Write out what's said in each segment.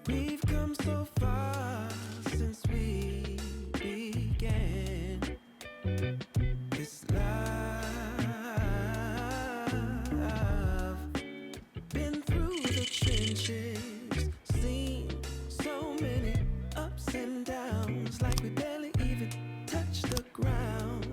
We've come so far since we began this love. Been through the trenches, seen so many ups and downs, like we barely even touched the ground.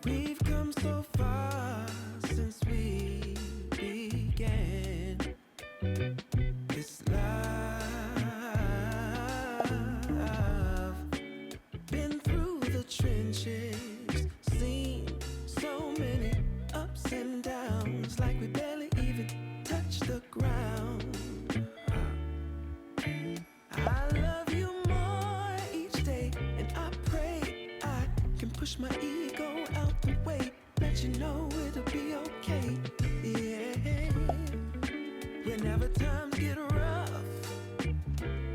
We've come so far since we began this love. Been through the trenches, seen so many ups and downs, like we barely even touched the ground. I love you more each day, and I pray I can push my ego out the way, let you know it'll be okay. Yeah. Whenever times get rough,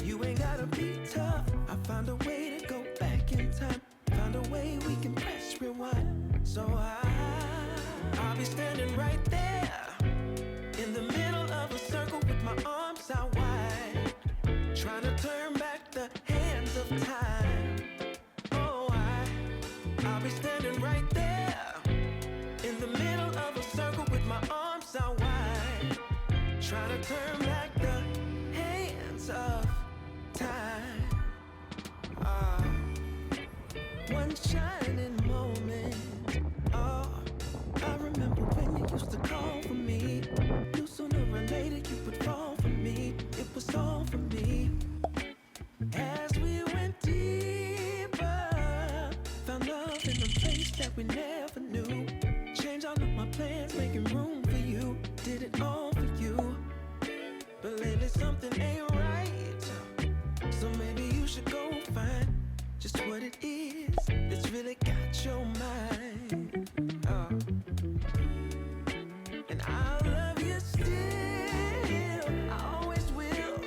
you ain't gotta be tough. I found a way to go back in time, found a way we can press rewind. So I'll be standing right there in the middle of a circle with my arms out wide, trying to turn back the hands of time. Oh, I'll be standing right there in the middle of a circle with my arms out wide, trying to turn back the hands of time. One shining moment. Oh, I remember when you used to call for me. Knew sooner or later you would fall for me. It was all for me. As we went deeper, found love in a place that we never knew. Changed all of my plans, making room for you. Did it all for you. But lately something ain't right, so maybe you should go find just what it is that's really got your mind. And I love you still, I always will.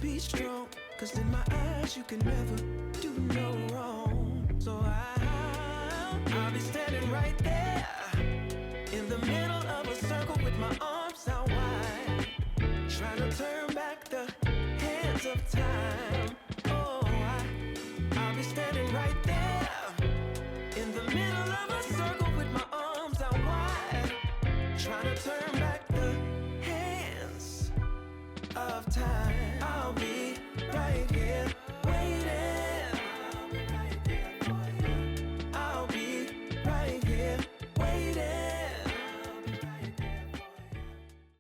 Be strong, cause in my eyes you can never do no wrong. So I'll be standing right there in the middle of a circle with my arms out wide, trying to turn back the hands of time.